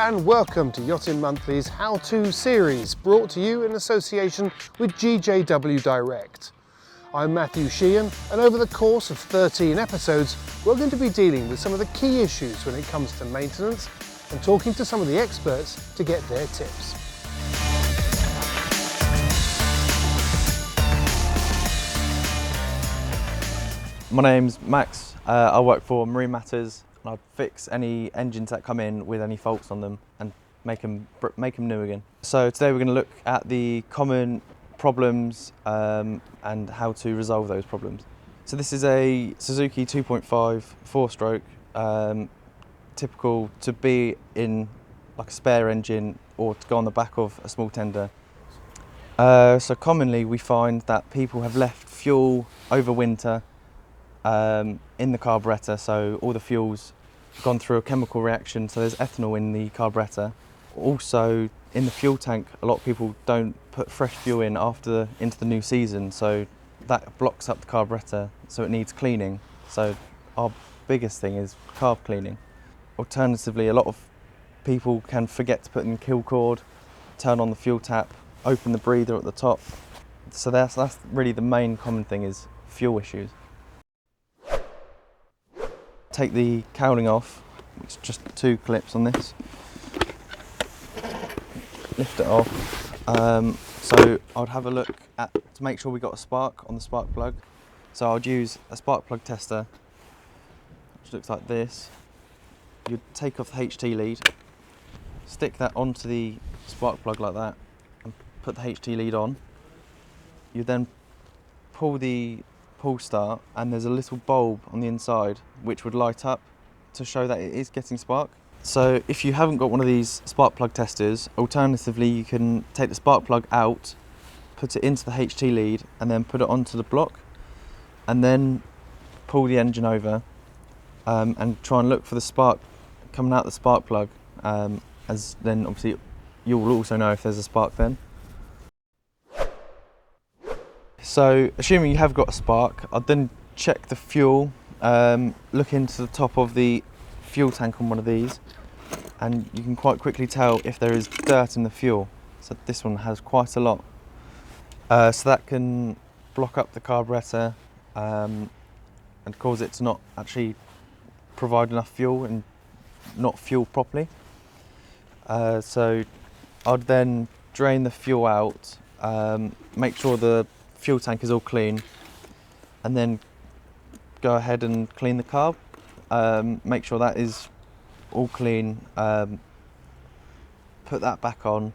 and welcome to Yachting Monthly's how-to series, brought to you in association with GJW Direct. I'm McHugh Sheehan, and over the course of 13 episodes we're going to be dealing with some of the key issues when it comes to maintenance and talking to some of the experts to get their tips. My name's Max, I work for Marine Matters and I fix any engines that come in with any faults on them and make them new again. So today we're going to look at the common problems and how to resolve those problems. So this is a Suzuki 2.5 4-stroke, typical to be in like a spare engine or to go on the back of a small tender. So commonly we find that people have left fuel over winter in the carburettor, so all the fuel's gone through a chemical reaction, so there's ethanol in the carburettor. Also in the fuel tank, a lot of people don't put fresh fuel in into the new season, so that blocks up the carburettor, so it needs cleaning. So our biggest thing is carb cleaning. Alternatively, a lot of people can forget to put in kill cord, turn on the fuel tap, open the breather at the top. So that's really the main common thing, is fuel issues. Take the cowling off, it's just 2 clips on this. Lift it off. So I'd have a look to make sure we got a spark on the spark plug. So I'd use a spark plug tester, which looks like this. You'd take off the HT lead, stick that onto the spark plug like that, and put the HT lead on. You then pull the pull start, and there's a little bulb on the inside which would light up to show that it is getting spark. So if you haven't got one of these spark plug testers, alternatively you can take the spark plug out, put it into the HT lead and then put it onto the block, and then pull the engine over and try and look for the spark coming out the spark plug, as then obviously you will also know if there's a spark then. So assuming you have got a spark, I'd then check the fuel, look into the top of the fuel tank on one of these, and you can quite quickly tell if there is dirt in the fuel. So this one has quite a lot. So that can block up the carburettor and cause it to not actually provide enough fuel and not fuel properly. So I'd then drain the fuel out, make sure the fuel tank is all clean, and then go ahead and clean the carb. Make sure that is all clean, put that back on,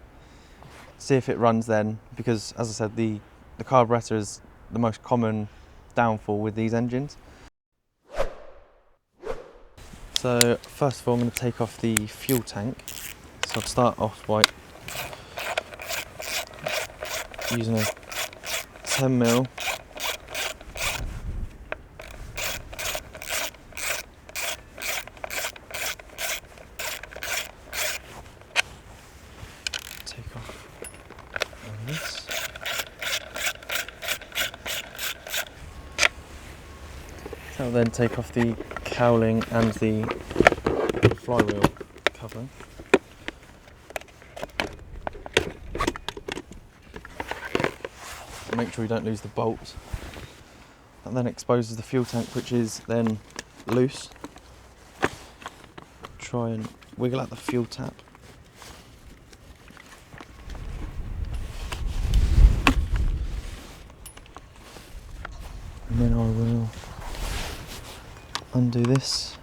see if it runs then, because as I said, the carburettor is the most common downfall with these engines. So first of all I'm going to take off the fuel tank. So I'll start off by using a 10mm take off on this. I'll then take off the cowling and the flywheel cover. Make sure you don't lose the bolts. That then exposes the fuel tank, which is then loose. Try and wiggle out the fuel tap. And then I will undo this.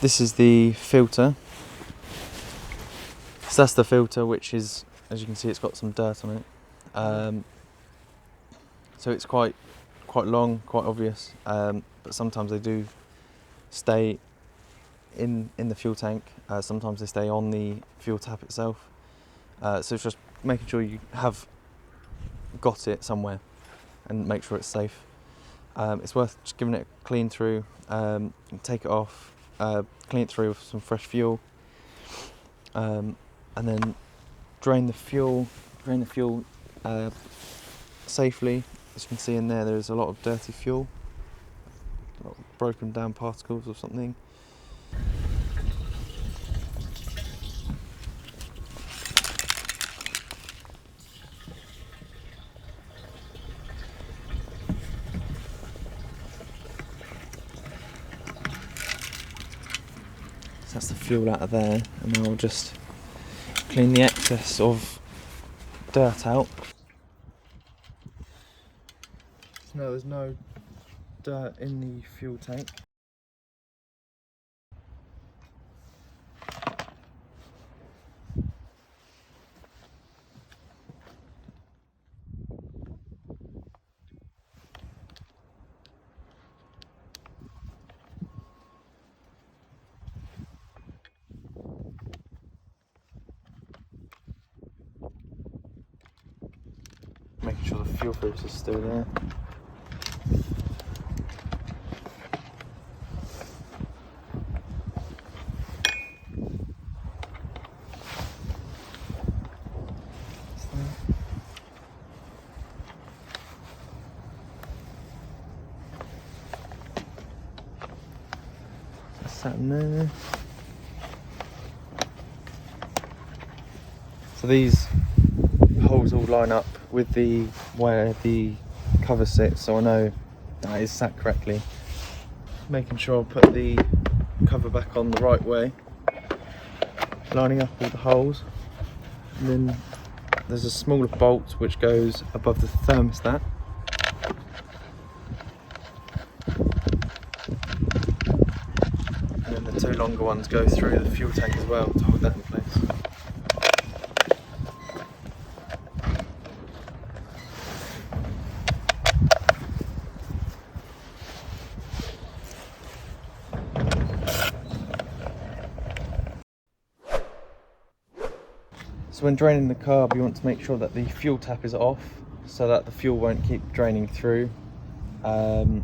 This is the filter. So that's the filter, which is, as you can see, it's got some dirt on it. So it's quite long, quite obvious, but sometimes they do stay in the fuel tank. Sometimes they stay on the fuel tap itself. So it's just making sure you have got it somewhere and make sure it's safe. It's worth just giving it a clean through, take it off, clean it through with some fresh fuel, and then drain the fuel safely. As you can see in there's a lot of dirty fuel, a lot of broken down particles or something. So that's the fuel out of there, and now I'll just clean the excess of dirt out. No, there's no dirt in the fuel tank. Making sure the fuel filter is still there. Sat in there. So these holes all line up with where the cover sits, so I know that is sat correctly. Making sure I put the cover back on the right way, lining up all the holes, and then there's a smaller bolt which goes above the thermostat. And then the two longer ones go through the fuel tank as well to hold that in place. So when draining the carb, you want to make sure that the fuel tap is off so that the fuel won't keep draining through. And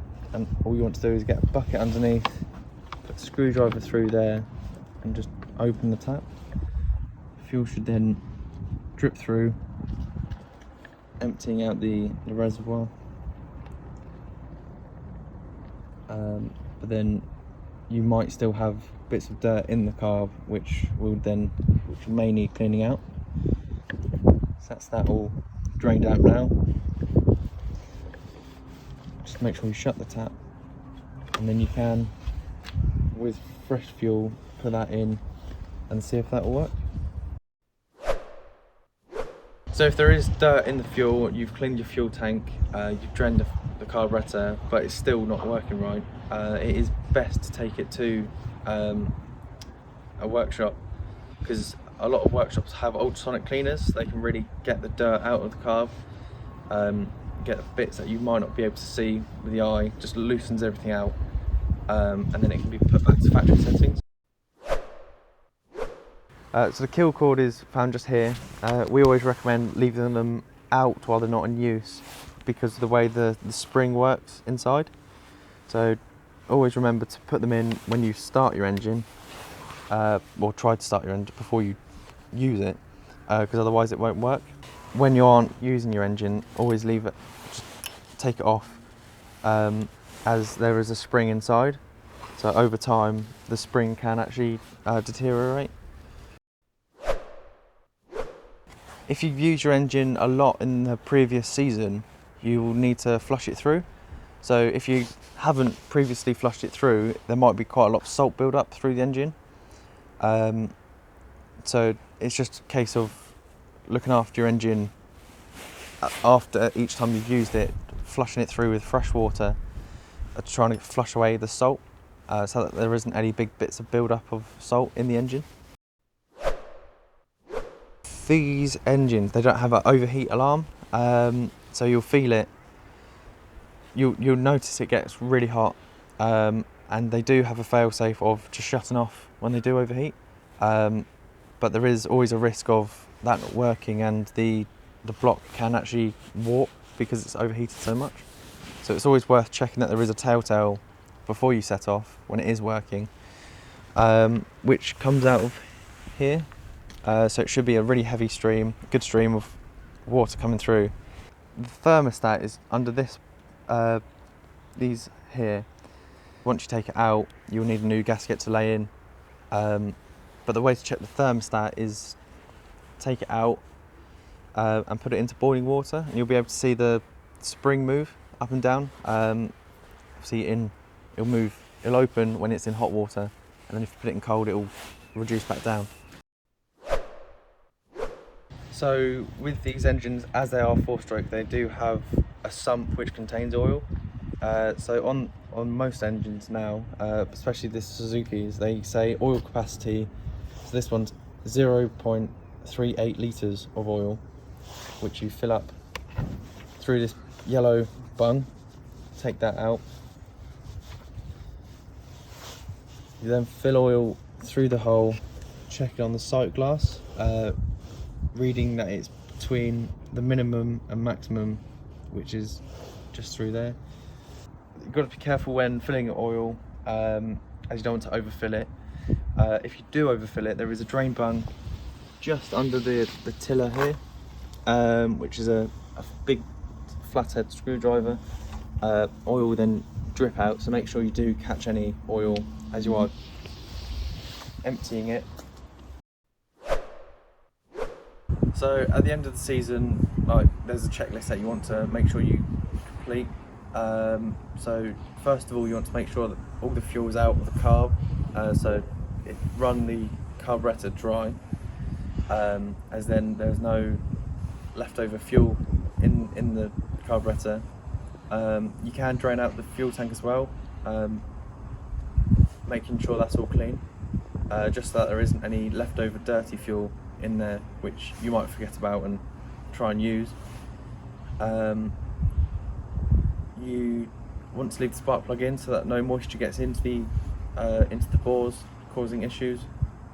all you want to do is get a bucket underneath, put the screwdriver through there and just open the tap. Fuel should then drip through, emptying out the reservoir. But then you might still have bits of dirt in the carb which may need cleaning out. So that's that all drained out now. Just make sure you shut the tap, and then you can, with fresh fuel, put that in and see if that will work. So if there is dirt in the fuel, you've cleaned your fuel tank, you've drained the carburetor, but it's still not working right, it is best to take it to a workshop, because a lot of workshops have ultrasonic cleaners. They can really get the dirt out of the carb, get the bits that you might not be able to see with the eye, just loosens everything out, and then it can be put back to factory settings. So the kill cord is found just here. We always recommend leaving them out while they're not in use because of the way the spring works inside. So always remember to put them in when you start your engine, or try to start your engine before you use it, because otherwise it won't work. When you aren't using your engine, always leave it, just take it off, as there is a spring inside. So over time the spring can actually deteriorate. If you've used your engine a lot in the previous season, you will need to flush it through. So if you haven't previously flushed it through, there might be quite a lot of salt build up through the engine. So it's just a case of looking after your engine after each time you've used it, flushing it through with fresh water, trying to flush away the salt, so that there isn't any big bits of build up of salt in the engine. These engines, they don't have an overheat alarm, so you'll feel it. You'll notice it gets really hot, and they do have a fail-safe of just shutting off when they do overheat. But there is always a risk of that not working, and the block can actually warp because it's overheated so much. So it's always worth checking that there is a telltale before you set off when it is working. which comes out of here. So it should be a really heavy stream, good stream of water coming through. The thermostat is under these here. Once you take it out, you'll need a new gasket to lay in. But the way to check the thermostat is take it out and put it into boiling water, and you'll be able to see the spring move up and down. Obviously, it'll open when it's in hot water, and then if you put it in cold, it'll reduce back down. So with these engines, as they are 4-stroke, they do have a sump which contains oil. So on most engines now, especially this Suzuki's, they say oil capacity. So this one's 0.38 litres of oil, which you fill up through this yellow bung. Take that out. You then fill oil through the hole, check it on the sight glass, reading that it's between the minimum and maximum, which is just through there. You've got to be careful when filling oil, as you don't want to overfill it. If you do overfill it, there is a drain bung just under the tiller here, which is a big flathead screwdriver. Oil will then drip out, so make sure you do catch any oil as you are emptying it. So at the end of the season, there's a checklist that you want to make sure you complete. So first of all, you want to make sure that all the fuel's out of the carb, so run the carburetor dry, as then there's no leftover fuel in the carburetor. You can drain out the fuel tank as well, making sure that's all clean, just so that there isn't any leftover dirty fuel in there which you might forget about and try and use. You want to leave the spark plug in so that no moisture gets into the bores, causing issues,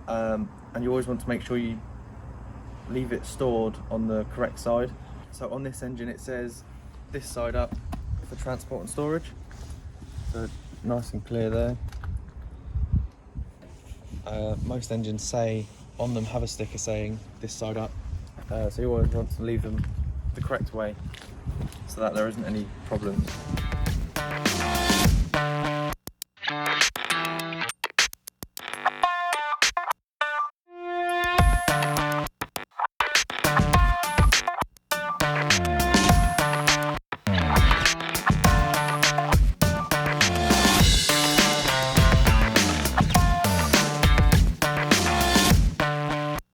and you always want to make sure you leave it stored on the correct side. So on this engine it says this side up for transport and storage, so nice and clear there. Most engines say on them have a sticker saying this side up, so you always want to leave them the correct way so that there isn't any problems.